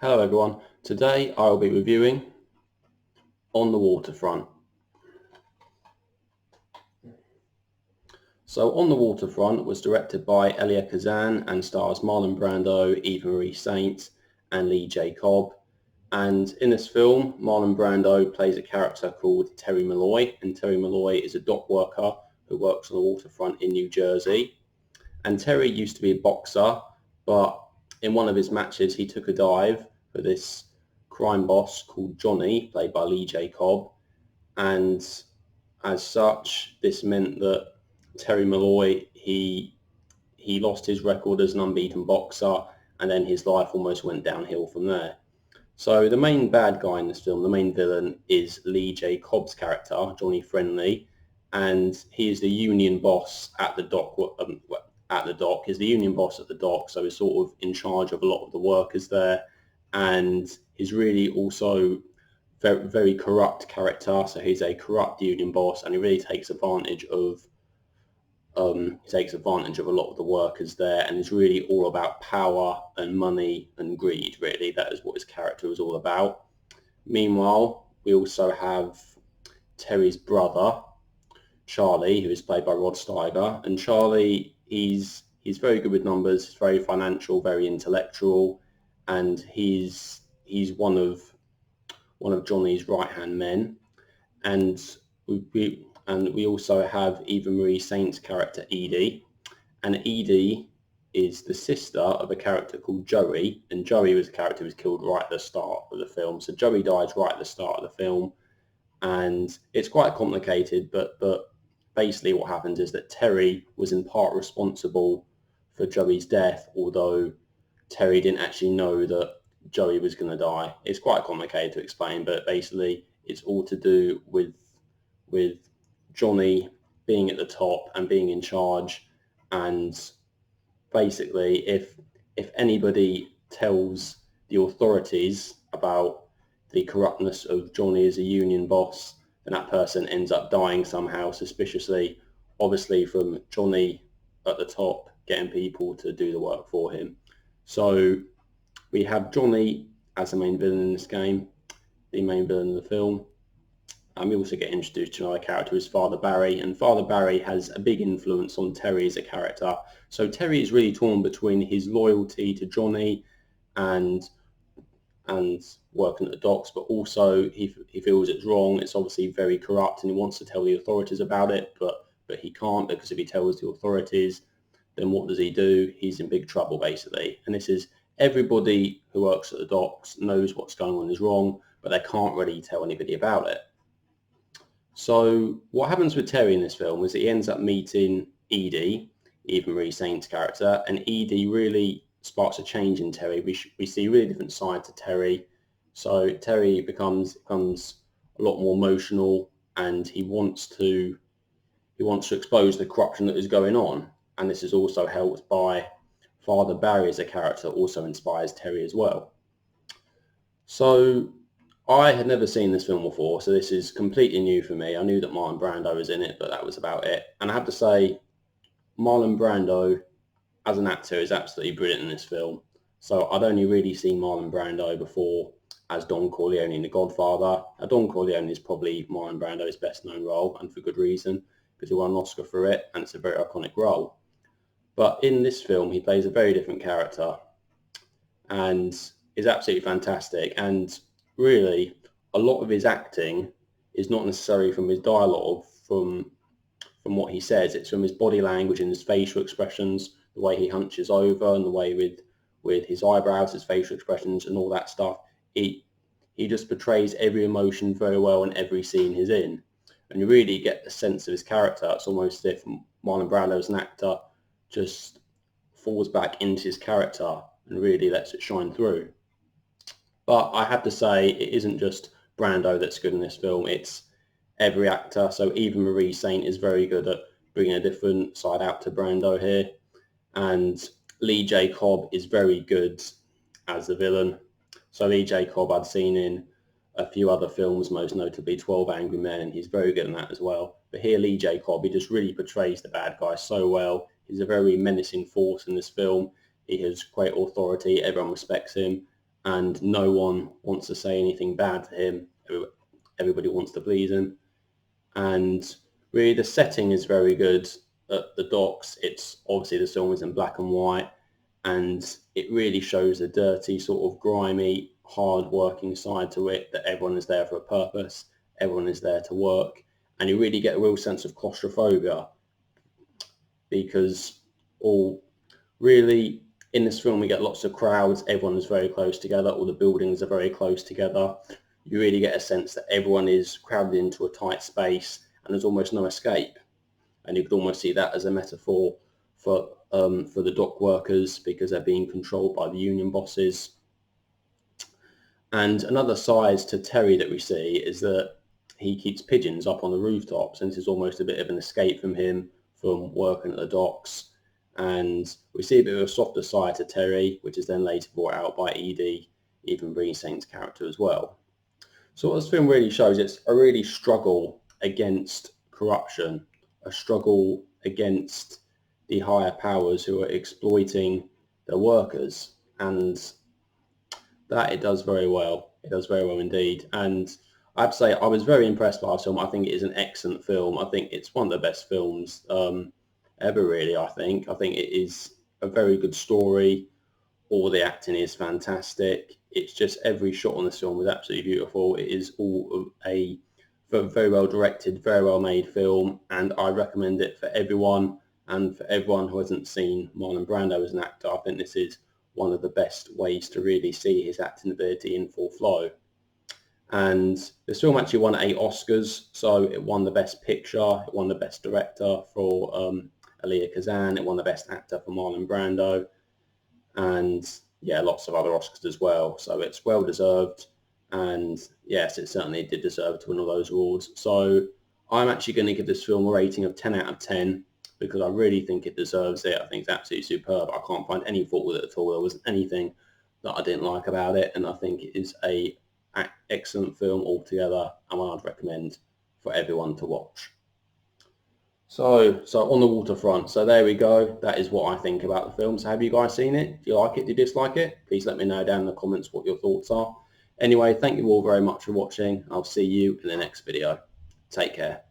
Hello everyone, today I will be reviewing On the Waterfront. So On the Waterfront was directed by Elia Kazan and stars Marlon Brando, Eva Marie Saint and Lee J. Cobb. And in this film, Marlon Brando plays a character called Terry Malloy, and Terry Malloy is a dock worker who works on the waterfront in New Jersey. And Terry used to be a boxer, but in one of his matches he took a dive for this crime boss called Johnny, played by Lee J. Cobb, and as such, this meant that Terry Malloy he lost his record as an unbeaten boxer, and then his life almost went downhill from there. So the main bad guy in this film, the main villain, is Lee J. Cobb's character, Johnny Friendly, and he is the union boss at the dock. At the dock, he's the union boss at the dock, so he's sort of in charge of a lot of the workers there, and he's really also very, very corrupt character. So he's a corrupt union boss, and he really takes advantage of a lot of the workers there, and it's really all about power and money and greed. Really, that is what his character is all about. Meanwhile, we also have Terry's brother, Charlie, who is played by Rod Steiger, and Charlie, he's very good with numbers, he's very financial, very intellectual, and he's one of Johnny's right hand men. And we also have Eva Marie Saint's character Edie, and Edie is the sister of a character called Joey, and Joey was a character who was killed right at the start of the film. So Joey dies right at the start of the film, and it's quite complicated, but basically what happens is that Terry was in part responsible for Joey's death, although Terry didn't actually know that Joey was going to die. It's quite complicated to explain, but basically it's all to do with Johnny being at the top and being in charge, and basically if anybody tells the authorities about the corruptness of Johnny as a union boss, then that person ends up dying somehow suspiciously, obviously from Johnny at the top getting people to do the work for him. So we have Johnny as the main villain in this game, the main villain in the film. And we also get introduced to another character, his Father Barry, and Father Barry has a big influence on Terry as a character. So Terry is really torn between his loyalty to Johnny and working at the docks, but also he feels it's wrong. It's obviously very corrupt, and he wants to tell the authorities about it, but he can't, because if he tells the authorities, then what does he do? He's in big trouble, basically. And this is everybody who works at the docks knows what's going on is wrong, but they can't really tell anybody about it. So what happens with Terry in this film is that he ends up meeting Edie, Eva Marie Saint's character, and Edie really sparks a change in Terry. We see a really different side to Terry. So Terry becomes a lot more emotional, and he wants to expose the corruption that is going on. And this is also helped by Father Barry as a character, also inspires Terry as well. So I had never seen this film before, so this is completely new for me. I knew that Marlon Brando was in it, but that was about it. And I have to say, Marlon Brando as an actor is absolutely brilliant in this film. So I'd only really seen Marlon Brando before as Don Corleone in The Godfather. Now, Don Corleone is probably Marlon Brando's best known role, and for good reason, because he won an Oscar for it, and it's a very iconic role. But in this film, he plays a very different character, and is absolutely fantastic. And really, a lot of his acting is not necessarily from his dialogue, from what he says. It's from his body language and his facial expressions, the way he hunches over, and the way with his eyebrows, his facial expressions, and all that stuff. He just portrays every emotion very well in every scene he's in, and you really get the sense of his character. It's almost as if Marlon Brando as an actor just falls back into his character and really lets it shine through. But I have to say, it isn't just Brando that's good in this film. It's every actor. So Eva Marie Saint is very good at bringing a different side out to Brando here. And Lee J. Cobb is very good as the villain. So Lee J. Cobb I'd seen in a few other films, most notably 12 Angry Men, and he's very good in that as well. But here, Lee J. Cobb, he just really portrays the bad guy so well. He's a very menacing force in this film. He has great authority. Everyone respects him. and no one wants to say anything bad to him. Everybody wants to please him. And really the setting is very good at the docks. It's obviously the film is in black and white, and it really shows the dirty, sort of grimy, hard working side to it, that everyone is there for a purpose, everyone is there to work, and you really get a real sense of claustrophobia, because all really in this film we get lots of crowds, everyone is very close together, all the buildings are very close together. You really get a sense that everyone is crowded into a tight space and there's almost no escape. And you could almost see that as a metaphor for the dock workers, because they're being controlled by the union bosses. And another side to Terry that we see is that he keeps pigeons up on the rooftops, and this is almost a bit of an escape from him from working at the docks. And we see a bit of a softer side to Terry, which is then later brought out by Eva Marie Saint's character as well. So what this film really shows, it's a really struggle against corruption, a struggle against the higher powers who are exploiting their workers, and that it does very well. It does very well indeed. And I have to say, I was very impressed by this film. I think it is an excellent film. I think it's one of the best films ever, really, I think. I think it is a very good story. All the acting is fantastic. It's just every shot on this film was absolutely beautiful. It is all a very well directed, very well made film, and I recommend it for everyone. And for everyone who hasn't seen Marlon Brando as an actor, I think this is one of the best ways to really see his acting ability in full flow. And this film actually won 8 Oscars. So it won the Best Picture, it won the Best Director for Elia Kazan, it won the Best Actor for Marlon Brando, and yeah, lots of other Oscars as well. So it's well deserved, and yes, it certainly did deserve to win all those awards. So I'm actually going to give this film a rating of 10 out of 10, because I really think it deserves it. I think it's absolutely superb. I can't find any fault with it at all. There wasn't anything that I didn't like about it, and I think it is a excellent film altogether, and one I'd recommend for everyone to watch. So On the Waterfront. So there we go. That is what I think about the film. So have you guys seen it? Do you like it? Do you dislike it? Please let me know down in the comments what your thoughts are. Anyway, thank you all very much for watching. I'll see you in the next video. Take care.